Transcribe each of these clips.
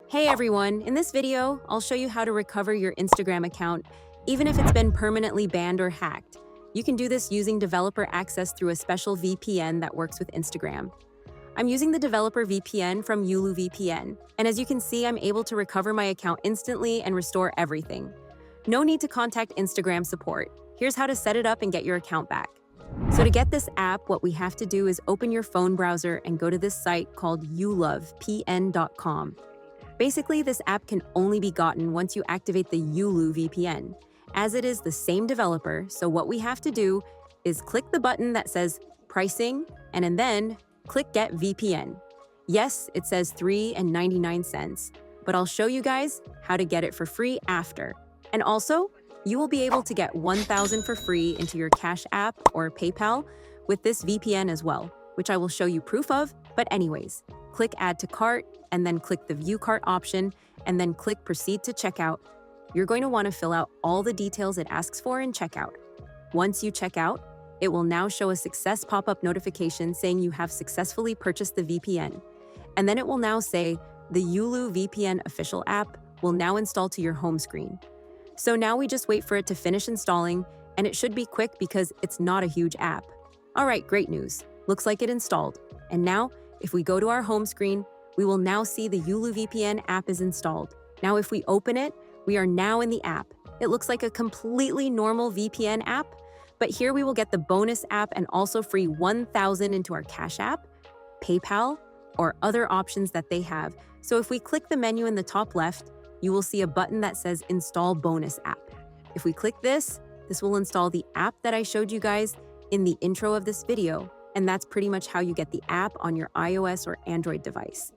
Hey everyone, in this video, I'll show you how to recover your Instagram account, even if it's been permanently banned or hacked. You can do this using developer access through a special VPN that works with Instagram. I'm using the developer VPN from Yulu VPN, and as you can see, I'm able to recover my account instantly and restore everything. No need to contact Instagram support. Here's how to set it up and get your account back. So to get this app, what we have to do is open your phone browser and go to this site called youlovepn.com. Basically, this app can only be gotten once you activate the Yulu VPN, as it is the same developer. So what we have to do is click the button that says pricing and then click get VPN. Yes, it says $3.99, but I'll show you guys how to get it for free after. And also, you will be able to get 1,000 for free into your Cash App or PayPal with this VPN as well, which I will show you proof of. But anyways, click add to cart and then click the view cart option and then click proceed to checkout. You're going to want to fill out all the details it asks for in checkout. Once you check out, it will now show a success pop-up notification saying you have successfully purchased the VPN. And then it will now say the Yulu VPN official app will now install to your home screen. So now we just wait for it to finish installing, and it should be quick because it's not a huge app. All right, great news. Looks like it installed. And now, if we go to our home screen, we will now see the Yulu VPN app is installed. Now, if we open it, we are now in the app. It looks like a completely normal VPN app, but here we will get the bonus app and also free 1,000 into our Cash App, PayPal, or other options that they have. So if we click the menu in the top left, you will see a button that says Install Bonus App. If we click this will install the app that I showed you guys in the intro of this video, and that's pretty much how you get the app on your iOS or Android device.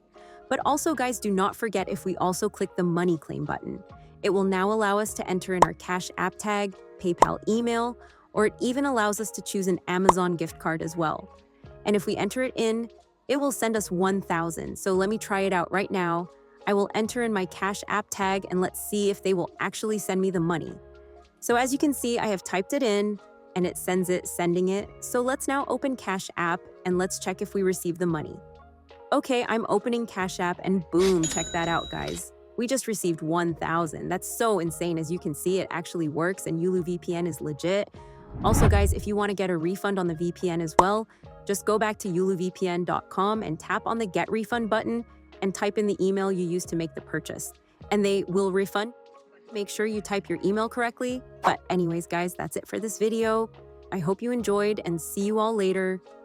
But also, guys, do not forget if we also click the Money Claim button. It will now allow us to enter in our Cash App tag, PayPal email, or it even allows us to choose an Amazon gift card as well. And if we enter it in, it will send us 1,000. So let me try it out right now. I will enter in my Cash App tag and let's see if they will actually send me the money. So as you can see, I have typed it in and it sends it, sending it. So let's now open Cash App and let's check if we receive the money. Okay, I'm opening Cash App and boom, check that out, guys. We just received 1,000. That's so insane. As you can see, it actually works and Yulu VPN is legit. Also, guys, if you want to get a refund on the VPN as well, just go back to youluvpn.com and tap on the Get Refund button and type in the email you used to make the purchase. And they will refund. Make sure you type your email correctly. But anyways, guys, that's it for this video. I hope you enjoyed and see you all later.